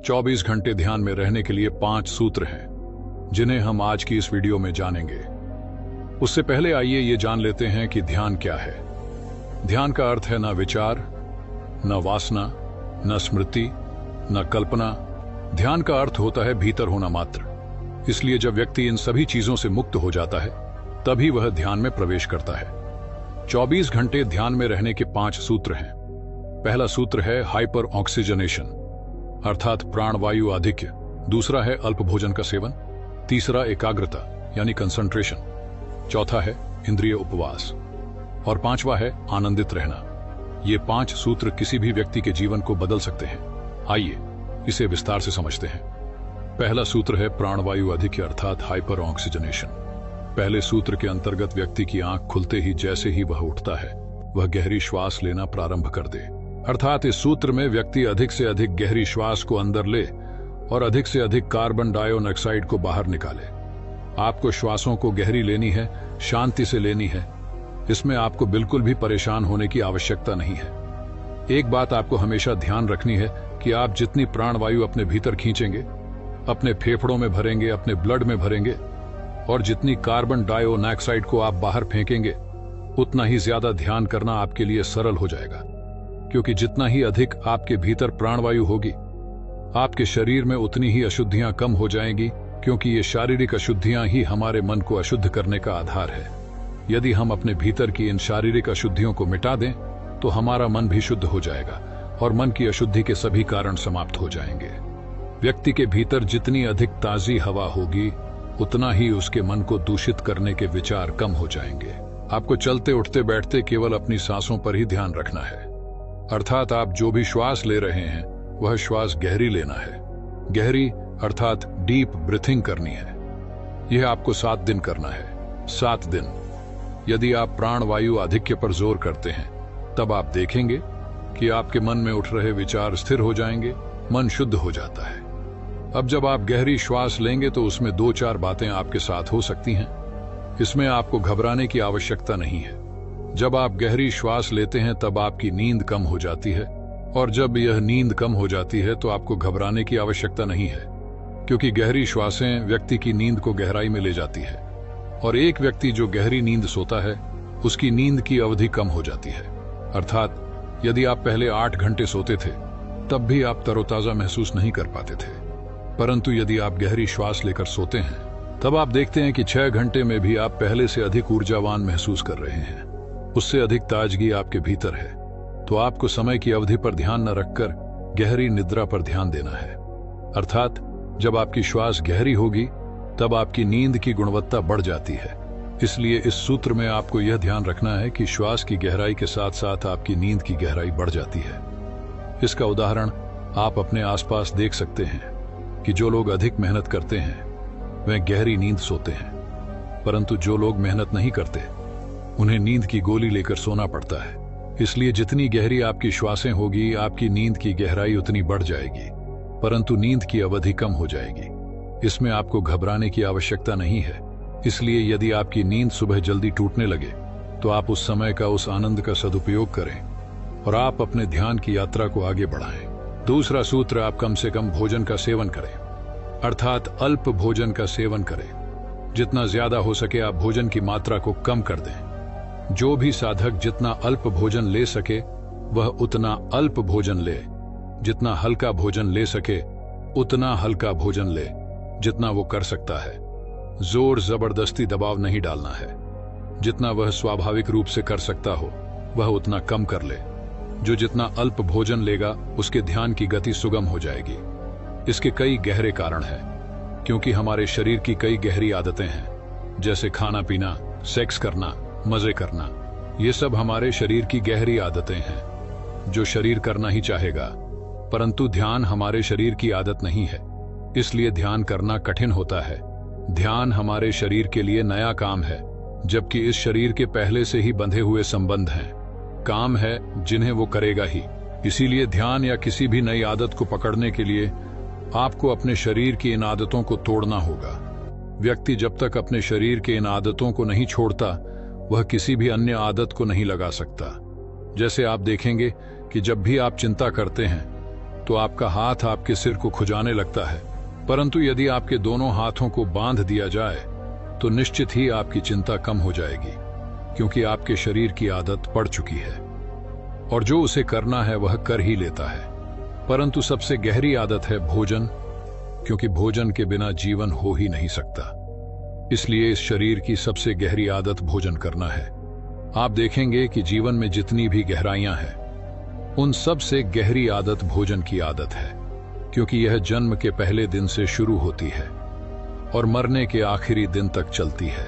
24 घंटे ध्यान में रहने के लिए 5 सूत्र हैं जिन्हें हम आज की इस वीडियो में जानेंगे। उससे पहले आइए ये जान लेते हैं कि ध्यान क्या है। ध्यान का अर्थ है न विचार, न वासना, न स्मृति, न कल्पना। ध्यान का अर्थ होता है भीतर होना मात्र। इसलिए जब व्यक्ति इन सभी चीजों से मुक्त हो जाता है तभी वह ध्यान में प्रवेश करता है। 24 घंटे ध्यान में रहने के 5 सूत्र हैं। पहला सूत्र है हाइपर ऑक्सीजनेशन अर्थात प्राणवायु आधिक्य। दूसरा है अल्प भोजन का सेवन। तीसरा एकाग्रता यानी कंसंट्रेशन। चौथा है इंद्रिय उपवास और 5वां है आनंदित रहना। ये 5 सूत्र किसी भी व्यक्ति के जीवन को बदल सकते हैं। आइए इसे विस्तार से समझते हैं। पहला सूत्र है प्राणवायु आधिक्य अर्थात हाइपर ऑक्सीजनेशन। पहले सूत्र के अंतर्गत व्यक्ति की आंख खुलते ही जैसे ही वह उठता है वह गहरी श्वास लेना प्रारंभ कर दे। अर्थात इस सूत्र में व्यक्ति अधिक से अधिक गहरी श्वास को अंदर ले और अधिक से अधिक कार्बन डाइऑक्साइड को बाहर निकाले। आपको श्वासों को गहरी लेनी है, शांति से लेनी है। इसमें आपको बिल्कुल भी परेशान होने की आवश्यकता नहीं है। एक बात आपको हमेशा ध्यान रखनी है कि आप जितनी प्राणवायु अपने भीतर खींचेंगे, अपने फेफड़ों में भरेंगे, अपने ब्लड में भरेंगे और जितनी कार्बन डाइऑक्साइड को आप बाहर फेंकेंगे, उतना ही ज्यादा ध्यान करना आपके लिए सरल हो जाएगा। क्योंकि जितना ही अधिक आपके भीतर प्राणवायु होगी, आपके शरीर में उतनी ही अशुद्धियां कम हो जाएंगी, क्योंकि ये शारीरिक अशुद्धियां ही हमारे मन को अशुद्ध करने का आधार है। यदि हम अपने भीतर की इन शारीरिक अशुद्धियों को मिटा दें तो हमारा मन भी शुद्ध हो जाएगा और मन की अशुद्धि के सभी कारण समाप्त हो जाएंगे। व्यक्ति के भीतर जितनी अधिक ताजी हवा होगी, उतना ही उसके मन को दूषित करने के विचार कम हो जाएंगे। आपको चलते उठते बैठते केवल अपनी सांसों पर ही ध्यान रखना है। अर्थात आप जो भी श्वास ले रहे हैं वह श्वास गहरी लेना है। गहरी अर्थात डीप ब्रीथिंग करनी है। यह आपको 7 दिन करना है। 7 दिन। यदि आप प्राणवायु आधिक्य पर जोर करते हैं तब आप देखेंगे कि आपके मन में उठ रहे विचार स्थिर हो जाएंगे, मन शुद्ध हो जाता है। अब जब आप गहरी श्वास लेंगे तो उसमें 2-4 बातें आपके साथ हो सकती हैं। इसमें आपको घबराने की आवश्यकता नहीं है। जब आप गहरी श्वास लेते हैं तब आपकी नींद कम हो जाती है और जब यह नींद कम हो जाती है तो आपको घबराने की आवश्यकता नहीं है, क्योंकि गहरी श्वासें व्यक्ति की नींद को गहराई में ले जाती है और एक व्यक्ति जो गहरी नींद सोता है उसकी नींद की अवधि कम हो जाती है। अर्थात यदि आप पहले 8 घंटे सोते थे तब भी आप तरोताजा महसूस नहीं कर पाते थे, परंतु यदि आप गहरी श्वास लेकर सोते हैं तब आप देखते हैं कि 6 घंटे में भी आप पहले से अधिक ऊर्जावान महसूस कर रहे हैं। उससे अधिक ताजगी आपके भीतर है। तो आपको समय की अवधि पर ध्यान न रखकर गहरी निद्रा पर ध्यान देना है। अर्थात जब आपकी श्वास गहरी होगी तब आपकी नींद की गुणवत्ता बढ़ जाती है। इसलिए इस सूत्र में आपको यह ध्यान रखना है कि श्वास की गहराई के साथ साथ आपकी नींद की गहराई बढ़ जाती है। इसका उदाहरण आप अपने आसपास देख सकते हैं कि जो लोग अधिक मेहनत करते हैं वे गहरी नींद सोते हैं, परंतु जो लोग मेहनत नहीं करते उन्हें नींद की गोली लेकर सोना पड़ता है। इसलिए जितनी गहरी आपकी श्वासें होगी, आपकी नींद की गहराई उतनी बढ़ जाएगी, परंतु नींद की अवधि कम हो जाएगी। इसमें आपको घबराने की आवश्यकता नहीं है। इसलिए यदि आपकी नींद सुबह जल्दी टूटने लगे तो आप उस समय का, उस आनंद का सदुपयोग करें और आप अपने ध्यान की यात्रा को आगे बढ़ाएं। दूसरा सूत्र, आप कम से कम भोजन का सेवन करें अर्थात अल्प भोजन का सेवन करें। जितना ज्यादा हो सके आप भोजन की मात्रा को कम कर दें। जो भी साधक जितना अल्प भोजन ले सके वह उतना अल्प भोजन ले। जितना हल्का भोजन ले सके उतना हल्का भोजन ले, जितना वो कर सकता है। जोर जबरदस्ती दबाव नहीं डालना है। जितना वह स्वाभाविक रूप से कर सकता हो वह उतना कम कर ले। जो जितना अल्प भोजन लेगा उसके ध्यान की गति सुगम हो जाएगी। इसके कई गहरे कारण हैं, क्योंकि हमारे शरीर की कई गहरी आदतें हैं, जैसे खाना पीना, सेक्स करना, मजे करना। ये सब हमारे शरीर की गहरी आदतें हैं जो शरीर करना ही चाहेगा, परंतु ध्यान हमारे शरीर की आदत नहीं है। इसलिए ध्यान करना कठिन होता है। ध्यान हमारे शरीर के लिए नया काम है, जबकि इस शरीर के पहले से ही बंधे हुए संबंध हैं, काम है जिन्हें वो करेगा ही। इसीलिए ध्यान या किसी भी नई आदत को पकड़ने के लिए आपको अपने शरीर की इन आदतों को तोड़ना होगा। व्यक्ति जब तक अपने शरीर के इन आदतों को नहीं छोड़ता वह किसी भी अन्य आदत को नहीं लगा सकता। जैसे आप देखेंगे कि जब भी आप चिंता करते हैं तो आपका हाथ आपके सिर को खुजाने लगता है, परंतु यदि आपके दोनों हाथों को बांध दिया जाए तो निश्चित ही आपकी चिंता कम हो जाएगी, क्योंकि आपके शरीर की आदत पड़ चुकी है और जो उसे करना है वह कर ही लेता है। परंतु सबसे गहरी आदत है भोजन, क्योंकि भोजन के बिना जीवन हो ही नहीं सकता। इसलिए इस शरीर की सबसे गहरी आदत भोजन करना है। आप देखेंगे कि जीवन में जितनी भी गहराइयां हैं, उन सब से गहरी आदत भोजन की आदत है, क्योंकि यह जन्म के पहले दिन से शुरू होती है और मरने के आखिरी दिन तक चलती है।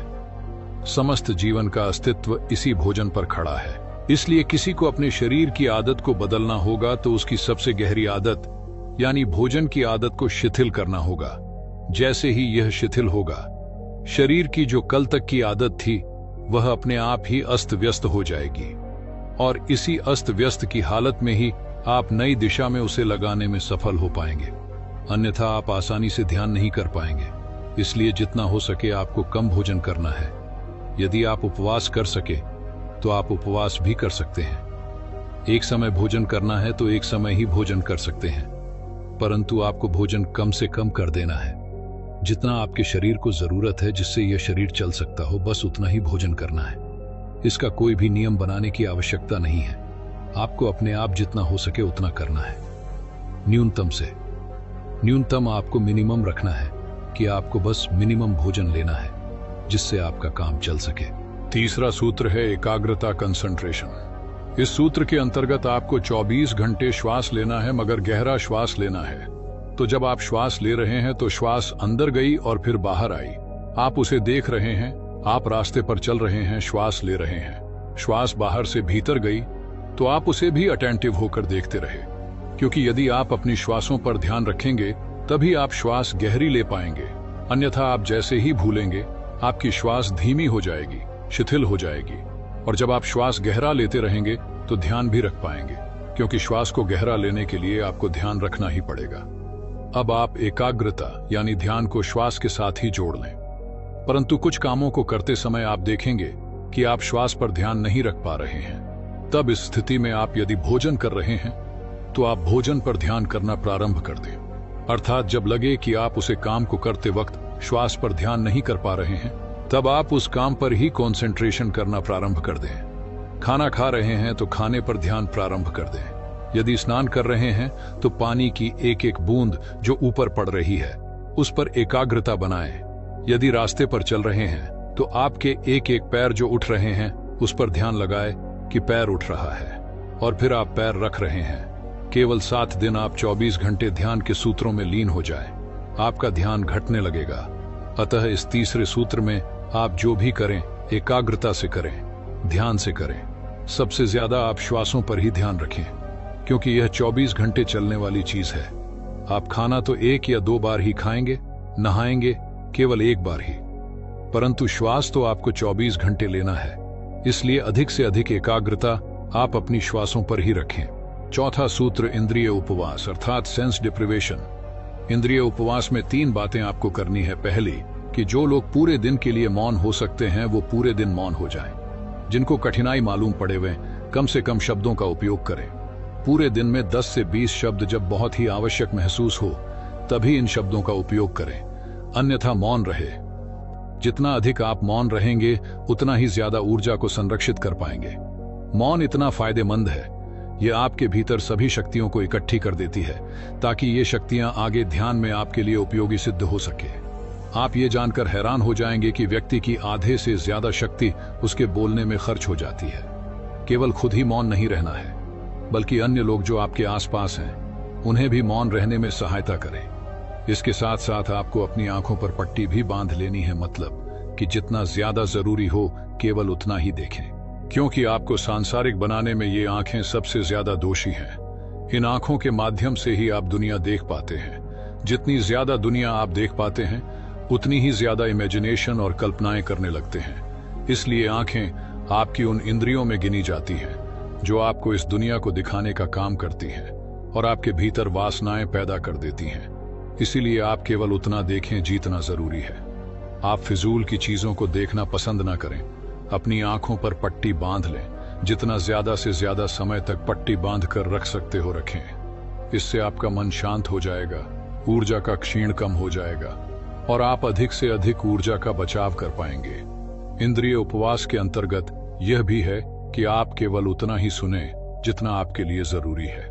समस्त जीवन का अस्तित्व इसी भोजन पर खड़ा है। इसलिए किसी को अपने शरीर की आदत को बदलना होगा तो उसकी सबसे गहरी आदत यानी भोजन की आदत को शिथिल करना होगा। जैसे ही यह शिथिल होगा, शरीर की जो कल तक की आदत थी वह अपने आप ही अस्त व्यस्त हो जाएगी और इसी अस्त व्यस्त की हालत में ही आप नई दिशा में उसे लगाने में सफल हो पाएंगे, अन्यथा आप आसानी से ध्यान नहीं कर पाएंगे। इसलिए जितना हो सके आपको कम भोजन करना है। यदि आप उपवास कर सके तो आप उपवास भी कर सकते हैं। एक समय भोजन करना है तो एक समय ही भोजन कर सकते हैं, परंतु आपको भोजन कम से कम कर देना है। जितना आपके शरीर को जरूरत है, जिससे यह शरीर चल सकता हो, बस उतना ही भोजन करना है। इसका कोई भी नियम बनाने की आवश्यकता नहीं है। आपको अपने आप जितना हो सके उतना करना है। न्यूनतम से न्यूनतम आपको मिनिमम रखना है कि आपको बस मिनिमम भोजन लेना है, जिससे आपका काम चल सके। तीसरा सूत्र है एकाग्रता, कंसंट्रेशन। इस सूत्र के अंतर्गत आपको 24 घंटे श्वास लेना है, मगर गहरा श्वास लेना है। तो जब आप श्वास ले रहे हैं तो श्वास अंदर गई और फिर बाहर आई। आप उसे देख रहे हैं, आप रास्ते पर चल रहे हैं, श्वास ले रहे हैं। श्वास बाहर से भीतर गई तो आप उसे भी अटेंटिव होकर देखते रहे, क्योंकि यदि आप अपनी श्वासों पर ध्यान रखेंगे तभी आप श्वास गहरी ले पाएंगे। अन्यथा आप जैसे ही भूलेंगे, आपकी श्वास धीमी हो जाएगी, शिथिल हो जाएगी। और जब आप श्वास गहरा लेते रहेंगे तो ध्यान भी रख पाएंगे, क्योंकि श्वास को गहरा लेने के लिए आपको ध्यान रखना ही पड़ेगा। अब आप एकाग्रता यानी ध्यान को श्वास के साथ ही जोड़ लें, परंतु कुछ कामों को करते समय आप देखेंगे कि आप श्वास पर ध्यान नहीं रख पा रहे हैं। तब इस स्थिति में आप यदि भोजन कर रहे हैं तो आप भोजन पर ध्यान करना प्रारंभ कर दें। अर्थात जब लगे कि आप उसे काम को करते वक्त श्वास पर ध्यान नहीं कर पा रहे हैं, तब आप उस काम पर ही कंसंट्रेशन करना प्रारंभ कर दें। खाना खा रहे हैं तो खाने पर ध्यान प्रारंभ कर दें। यदि स्नान कर रहे हैं तो पानी की एक एक बूंद जो ऊपर पड़ रही है उस पर एकाग्रता बनाएं। यदि रास्ते पर चल रहे हैं तो आपके एक एक पैर जो उठ रहे हैं उस पर ध्यान लगाएं कि पैर उठ रहा है, और फिर आप पैर रख रहे हैं। केवल 7 दिन आप 24 घंटे ध्यान के सूत्रों में लीन हो जाएं, आपका ध्यान घटने लगेगा। अतः इस तीसरे सूत्र में आप जो भी करें एकाग्रता से करें, ध्यान से करें। सबसे ज्यादा आप श्वासों पर ही ध्यान रखें, क्योंकि यह 24 घंटे चलने वाली चीज है। आप खाना तो 1 या 2 बार ही खाएंगे, नहाएंगे केवल 1 बार ही, परंतु श्वास तो आपको 24 घंटे लेना है। इसलिए अधिक से अधिक एकाग्रता आप अपनी श्वासों पर ही रखें। चौथा सूत्र इंद्रिय उपवास अर्थात सेंस डिप्रिवेशन। इंद्रिय उपवास में 3 बातें आपको करनी है। पहली कि जो लोग पूरे दिन के लिए मौन हो सकते हैं वो पूरे दिन मौन हो जाएं। जिनको कठिनाई मालूम पड़े वे कम से कम शब्दों का उपयोग करें। पूरे दिन में 10 से 20 शब्द जब बहुत ही आवश्यक महसूस हो तभी इन शब्दों का उपयोग करें, अन्यथा मौन रहे। जितना अधिक आप मौन रहेंगे उतना ही ज्यादा ऊर्जा को संरक्षित कर पाएंगे। मौन इतना फायदेमंद है, यह आपके भीतर सभी शक्तियों को इकट्ठी कर देती है ताकि ये शक्तियां आगे ध्यान में आपके लिए उपयोगी सिद्ध हो सके। आप ये जानकर हैरान हो जाएंगे कि व्यक्ति की आधे से ज्यादा शक्ति उसके बोलने में खर्च हो जाती है। केवल खुद ही मौन नहीं रहना है, बल्कि अन्य लोग जो आपके आसपास हैं उन्हें भी मौन रहने में सहायता करें। इसके साथ साथ आपको अपनी आंखों पर पट्टी भी बांध लेनी है, मतलब कि जितना ज्यादा जरूरी हो केवल उतना ही देखें, क्योंकि आपको सांसारिक बनाने में ये आंखें सबसे ज्यादा दोषी हैं। इन आंखों के माध्यम से ही आप दुनिया देख पाते हैं। जितनी ज्यादा दुनिया आप देख पाते हैं उतनी ही ज्यादा इमेजिनेशन और कल्पनाएं करने लगते हैं। इसलिए आंखें आपकी उन इंद्रियों में गिनी जाती हैं जो आपको इस दुनिया को दिखाने का काम करती हैं और आपके भीतर वासनाएं पैदा कर देती हैं। इसीलिए आप केवल उतना देखें जितना जरूरी है। आप फिजूल की चीजों को देखना पसंद ना करें। अपनी आंखों पर पट्टी बांध लें। जितना ज्यादा से ज्यादा समय तक पट्टी बांध कर रख सकते हो रखें। इससे आपका मन शांत हो जाएगा, ऊर्जा का क्षीण कम हो जाएगा और आप अधिक से अधिक ऊर्जा का बचाव कर पाएंगे। इंद्रिय उपवास के अंतर्गत यह भी है कि आप केवल उतना ही सुने जितना आपके लिए जरूरी है।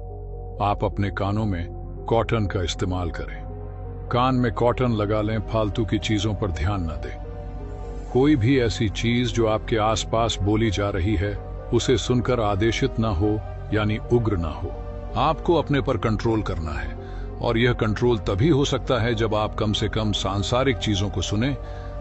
आप अपने कानों में कॉटन का इस्तेमाल करें। कान में कॉटन लगा लें, फालतू की चीजों पर ध्यान न दें। कोई भी ऐसी चीज जो आपके आसपास बोली जा रही है उसे सुनकर आदेशित ना हो, यानी उग्र ना हो। आपको अपने पर कंट्रोल करना है और यह कंट्रोल तभी हो सकता है जब आप कम से कम सांसारिक चीजों को सुने,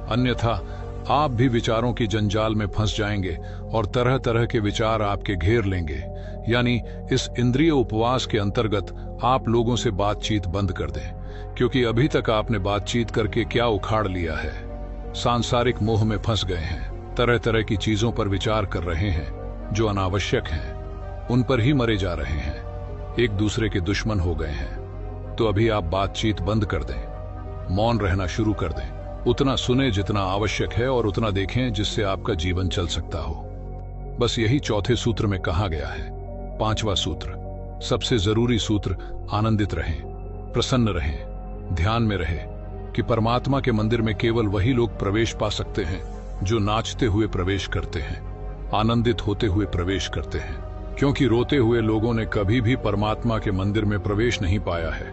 अन्यथा आप भी विचारों की जंजाल में फंस जाएंगे और तरह तरह के विचार आपके घेर लेंगे। यानी इस इंद्रिय उपवास के अंतर्गत आप लोगों से बातचीत बंद कर दें, क्योंकि अभी तक आपने बातचीत करके क्या उखाड़ लिया है। सांसारिक मोह में फंस गए हैं, तरह तरह की चीजों पर विचार कर रहे हैं जो अनावश्यक हैं, उन पर ही मरे जा रहे हैं, एक दूसरे के दुश्मन हो गए हैं। तो अभी आप बातचीत बंद कर दें, मौन रहना शुरू कर दें, उतना सुने जितना आवश्यक है और उतना देखें जिससे आपका जीवन चल सकता हो। बस यही चौथे सूत्र में कहा गया है। पांचवा सूत्र, सबसे जरूरी सूत्र, आनंदित रहें, प्रसन्न रहें, ध्यान में रहें कि परमात्मा के मंदिर में केवल वही लोग प्रवेश पा सकते हैं जो नाचते हुए प्रवेश करते हैं, आनंदित होते हुए प्रवेश करते हैं, क्योंकि रोते हुए लोगों ने कभी भी परमात्मा के मंदिर में प्रवेश नहीं पाया है।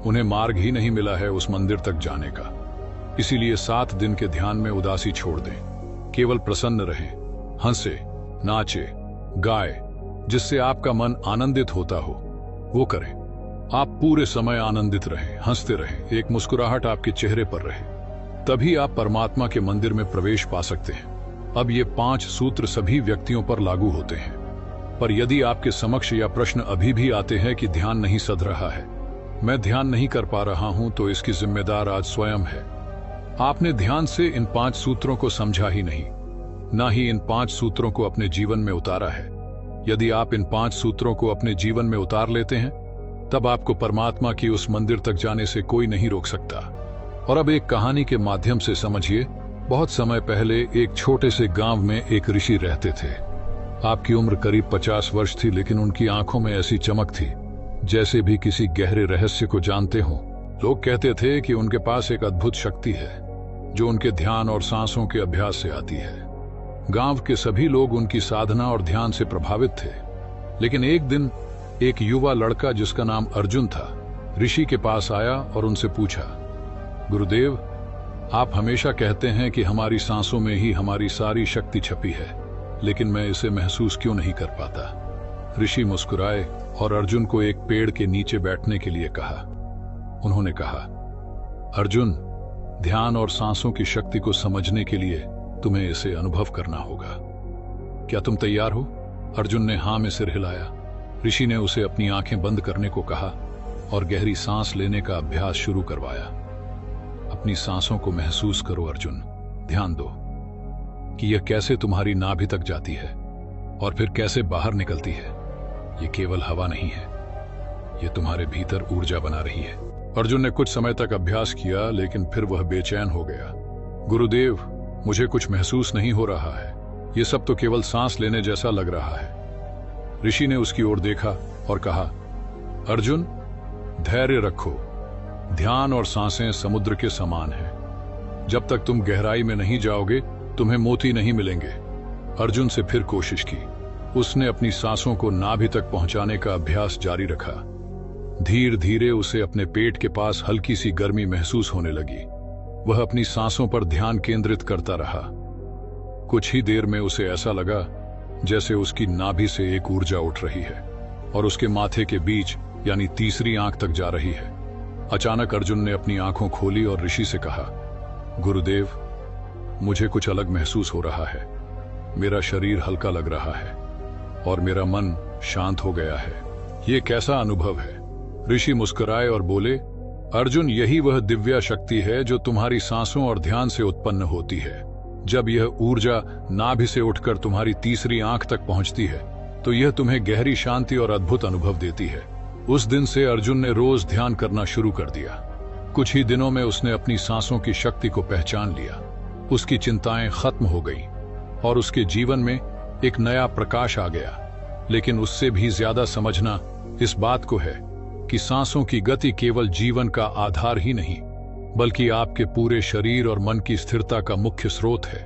उन्हें मार्ग ही नहीं मिला है उस मंदिर तक जाने का। इसीलिए 7 दिन के ध्यान में उदासी छोड़ दें, केवल प्रसन्न रहें, हंसे, नाचे, गाए, जिससे आपका मन आनंदित होता हो वो करें। आप पूरे समय आनंदित रहें, हंसते रहें, एक मुस्कुराहट आपके चेहरे पर रहे, तभी आप परमात्मा के मंदिर में प्रवेश पा सकते हैं। अब ये 5 सूत्र सभी व्यक्तियों पर लागू होते हैं, पर यदि आपके समक्ष या प्रश्न अभी भी आते हैं कि ध्यान नहीं सध रहा है, मैं ध्यान नहीं कर पा रहा हूं, तो इसकी जिम्मेदार आज स्वयं है। आपने ध्यान से इन 5 सूत्रों को समझा ही नहीं, ना ही इन 5 सूत्रों को अपने जीवन में उतारा है। यदि आप इन 5 सूत्रों को अपने जीवन में उतार लेते हैं, तब आपको परमात्मा की उस मंदिर तक जाने से कोई नहीं रोक सकता। और अब एक कहानी के माध्यम से समझिए। बहुत समय पहले एक छोटे से गांव में एक ऋषि रहते थे। आपकी उम्र करीब 50 वर्ष थी, लेकिन उनकी आंखों में ऐसी चमक थी जैसे भी किसी गहरे रहस्य को जानते हों। लोग कहते थे कि उनके पास एक अद्भुत शक्ति है जो उनके ध्यान और सांसों के अभ्यास से आती है। गांव के सभी लोग उनकी साधना और ध्यान से प्रभावित थे। लेकिन एक दिन एक युवा लड़का जिसका नाम अर्जुन था, ऋषि के पास आया और उनसे पूछा, गुरुदेव, आप हमेशा कहते हैं कि हमारी सांसों में ही हमारी सारी शक्ति छपी है, लेकिन मैं इसे महसूस क्यों नहीं कर पाता। ऋषि मुस्कुराए और अर्जुन को एक पेड़ के नीचे बैठने के लिए कहा। उन्होंने कहा, अर्जुन, ध्यान और सांसों की शक्ति को समझने के लिए तुम्हें इसे अनुभव करना होगा। क्या तुम तैयार हो? अर्जुन ने हां में सिर हिलाया। ऋषि ने उसे अपनी आंखें बंद करने को कहा और गहरी सांस लेने का अभ्यास शुरू करवाया। अपनी सांसों को महसूस करो अर्जुन, ध्यान दो कि यह कैसे तुम्हारी नाभि तक जाती है और फिर कैसे बाहर निकलती है। यह केवल हवा नहीं है, यह तुम्हारे भीतर ऊर्जा बना रही है। अर्जुन ने कुछ समय तक अभ्यास किया, लेकिन फिर वह बेचैन हो गया। गुरुदेव, मुझे कुछ महसूस नहीं हो रहा है, यह सब तो केवल सांस लेने जैसा लग रहा है। ऋषि ने उसकी ओर देखा और कहा, अर्जुन, धैर्य रखो, ध्यान और सांसें समुद्र के समान हैं। जब तक तुम गहराई में नहीं जाओगे तुम्हें मोती नहीं मिलेंगे। अर्जुन से फिर कोशिश की। उसने अपनी सांसों को नाभि तक पहुंचाने का अभ्यास जारी रखा। धीरे धीरे उसे अपने पेट के पास हल्की सी गर्मी महसूस होने लगी। वह अपनी सांसों पर ध्यान केंद्रित करता रहा। कुछ ही देर में उसे ऐसा लगा जैसे उसकी नाभि से एक ऊर्जा उठ रही है और उसके माथे के बीच यानी तीसरी आंख तक जा रही है। अचानक अर्जुन ने अपनी आंखों खोली और ऋषि से कहा, गुरुदेव, मुझे कुछ अलग महसूस हो रहा है। मेरा शरीर हल्का लग रहा है और मेरा मन शांत हो गया है। ये कैसा अनुभव है? ऋषि मुस्कुराए और बोले, अर्जुन, यही वह दिव्य शक्ति है जो तुम्हारी सांसों और ध्यान से उत्पन्न होती है। जब यह ऊर्जा नाभि से उठकर तुम्हारी तीसरी आंख तक पहुंचती है तो यह तुम्हें गहरी शांति और अद्भुत अनुभव देती है। उस दिन से अर्जुन ने रोज ध्यान करना शुरू कर दिया। कुछ ही दिनों में उसने अपनी सांसों की शक्ति को पहचान लिया। उसकी चिंताएं खत्म हो गईं और उसके जीवन में एक नया प्रकाश आ गया। लेकिन उससे भी ज्यादा समझना इस बात को है कि सांसों की गति केवल जीवन का आधार ही नहीं, बल्कि आपके पूरे शरीर और मन की स्थिरता का मुख्य स्रोत है।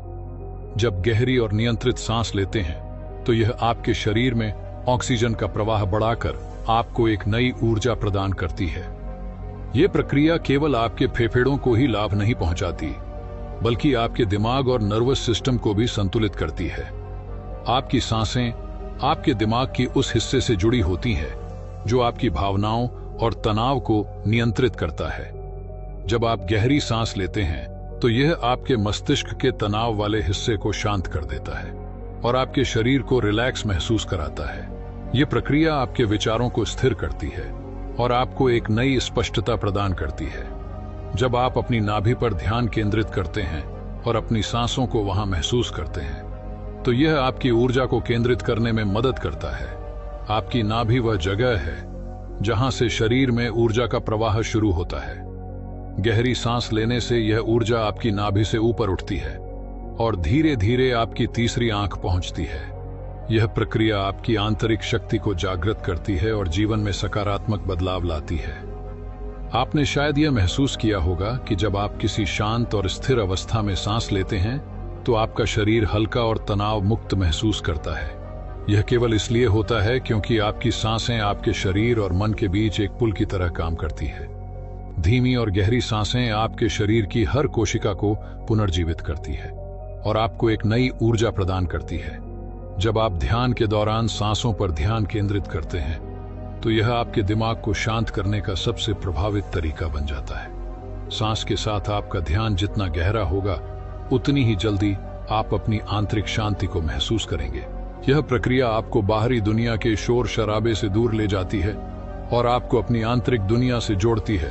जब गहरी और नियंत्रित सांस लेते हैं तो यह आपके शरीर में ऑक्सीजन का प्रवाह बढ़ाकर आपको एक नई ऊर्जा प्रदान करती है। यह प्रक्रिया केवल आपके फेफड़ों को ही लाभ नहीं पहुंचाती, बल्कि आपके दिमाग और नर्वस सिस्टम को भी संतुलित करती है। आपकी सांसें आपके दिमाग की उस हिस्से से जुड़ी होती हैं जो आपकी भावनाओं और तनाव को नियंत्रित करता है। जब आप गहरी सांस लेते हैं तो यह आपके मस्तिष्क के तनाव वाले हिस्से को शांत कर देता है और आपके शरीर को रिलैक्स महसूस कराता है। यह प्रक्रिया आपके विचारों को स्थिर करती है और आपको एक नई स्पष्टता प्रदान करती है। जब आप अपनी नाभि पर ध्यान केंद्रित करते हैं और अपनी सांसों को वहां महसूस करते हैं तो यह आपकी ऊर्जा को केंद्रित करने में मदद करता है। आपकी नाभि वह जगह है जहां से शरीर में ऊर्जा का प्रवाह शुरू होता है। गहरी सांस लेने से यह ऊर्जा आपकी नाभि से ऊपर उठती है और धीरे धीरे आपकी तीसरी आंख पहुंचती है। यह प्रक्रिया आपकी आंतरिक शक्ति को जागृत करती है और जीवन में सकारात्मक बदलाव लाती है। आपने शायद यह महसूस किया होगा कि जब आप किसी शांत और स्थिर अवस्था में सांस लेते हैं तो आपका शरीर हल्का और तनाव मुक्त महसूस करता है। यह केवल इसलिए होता है क्योंकि आपकी सांसें आपके शरीर और मन के बीच एक पुल की तरह काम करती है। धीमी और गहरी सांसें आपके शरीर की हर कोशिका को पुनर्जीवित करती है और आपको एक नई ऊर्जा प्रदान करती है। जब आप ध्यान के दौरान सांसों पर ध्यान केंद्रित करते हैं तो यह आपके दिमाग को शांत करने का सबसे प्रभावित तरीका बन जाता है। सांस के साथ आपका ध्यान जितना गहरा होगा उतनी ही जल्दी आप अपनी आंतरिक शांति को महसूस करेंगे। यह प्रक्रिया आपको बाहरी दुनिया के शोर शराबे से दूर ले जाती है और आपको अपनी आंतरिक दुनिया से जोड़ती है।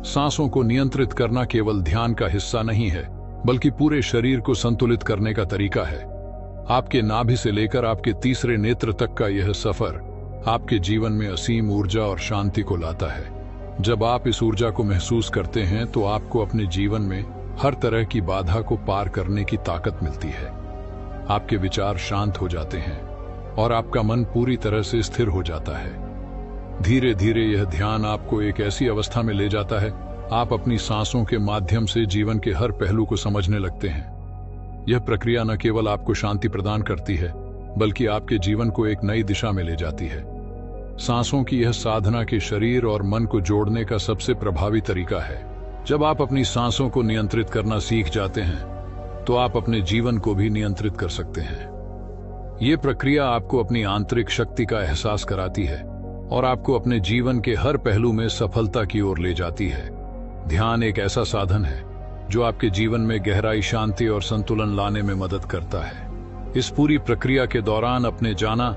सांसों को नियंत्रित करना केवल ध्यान का हिस्सा नहीं है, बल्कि पूरे शरीर को संतुलित करने का तरीका है। आपके नाभि से लेकर आपके तीसरे नेत्र तक का यह सफर आपके जीवन में असीम ऊर्जा और शांति को लाता है। जब आप इस ऊर्जा को महसूस करते हैं तो आपको अपने जीवन में हर तरह की बाधा को पार करने की ताकत मिलती है। आपके विचार शांत हो जाते हैं और आपका मन पूरी तरह से स्थिर हो जाता है। धीरे धीरे यह ध्यान आपको एक ऐसी अवस्था में ले जाता है आप अपनी सांसों के माध्यम से जीवन के हर पहलू को समझने लगते हैं। यह प्रक्रिया न केवल आपको शांति प्रदान करती है, बल्कि आपके जीवन को एक नई दिशा में ले जाती है। सांसों की यह साधना के शरीर और मन को जोड़ने का सबसे प्रभावी तरीका है। जब आप अपनी सांसों को नियंत्रित करना सीख जाते हैं तो आप अपने जीवन को भी नियंत्रित कर सकते हैं। यह प्रक्रिया आपको अपनी आंतरिक शक्ति का एहसास कराती है और आपको अपने जीवन के हर पहलू में सफलता की ओर ले जाती है। ध्यान एक ऐसा साधन है जो आपके जीवन में गहराई, शांति और संतुलन लाने में मदद करता है। इस पूरी प्रक्रिया के दौरान आपने जाना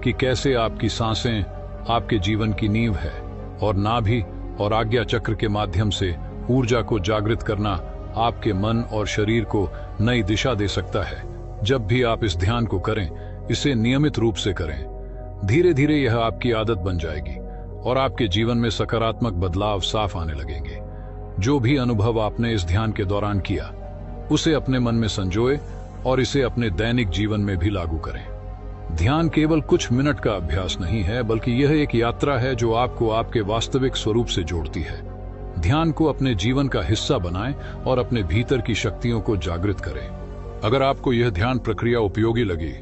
कि कैसे आपकी सांसें आपके जीवन की नींव है और नाभि और आज्ञा चक्र के माध्यम से ऊर्जा को जागृत करना आपके मन और शरीर को नई दिशा दे सकता है। जब भी आप इस ध्यान को करें, इसे नियमित रूप से करें। धीरे धीरे यह आपकी आदत बन जाएगी और आपके जीवन में सकारात्मक बदलाव साफ आने लगेंगे। जो भी अनुभव आपने इस ध्यान के दौरान किया, उसे अपने मन में संजोए और इसे अपने दैनिक जीवन में भी लागू करें। ध्यान केवल कुछ मिनट का अभ्यास नहीं है, बल्कि यह एक यात्रा है जो आपको आपके वास्तविक स्वरूप से जोड़ती है। ध्यान को अपने जीवन का हिस्सा बनाएं और अपने भीतर की शक्तियों को जागृत करें। अगर आपको यह ध्यान प्रक्रिया उपयोगी लगी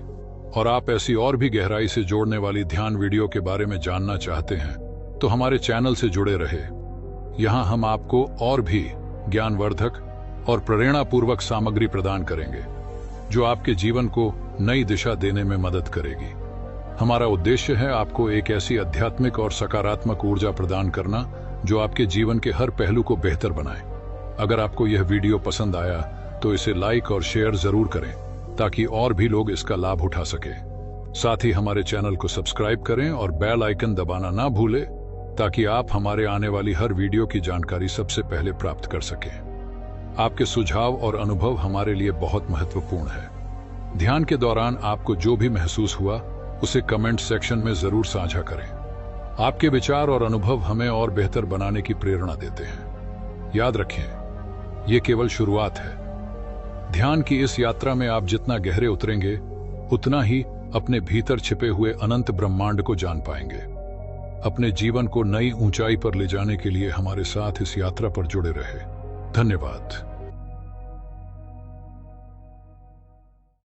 और आप ऐसी और भी गहराई से जोड़ने वाली ध्यान वीडियो के बारे में जानना चाहते हैं तो हमारे चैनल से जुड़े रहे। यहाँ हम आपको और भी ज्ञानवर्धक और प्रेरणापूर्वक सामग्री प्रदान करेंगे जो आपके जीवन को नई दिशा देने में मदद करेगी। हमारा उद्देश्य है आपको एक ऐसी आध्यात्मिक और सकारात्मक ऊर्जा प्रदान करना जो आपके जीवन के हर पहलू को बेहतर बनाए। अगर आपको यह वीडियो पसंद आया तो इसे लाइक और शेयर जरूर करें ताकि और भी लोग इसका लाभ उठा सके। साथ ही हमारे चैनल को सब्सक्राइब करें और बेल आइकन दबाना ना भूलें ताकि आप हमारे आने वाली हर वीडियो की जानकारी सबसे पहले प्राप्त कर सकें। आपके सुझाव और अनुभव हमारे लिए बहुत महत्वपूर्ण है। ध्यान के दौरान आपको जो भी महसूस हुआ उसे कमेंट सेक्शन में जरूर साझा करें। आपके विचार और अनुभव हमें और बेहतर बनाने की प्रेरणा देते हैं। याद रखें, ये केवल शुरुआत है। ध्यान की इस यात्रा में आप जितना गहरे उतरेंगे, उतना ही अपने भीतर छिपे हुए अनंत ब्रह्मांड को जान पाएंगे। अपने जीवन को नई ऊंचाई पर ले जाने के लिए हमारे साथ इस यात्रा पर जुड़े रहे। धन्यवाद।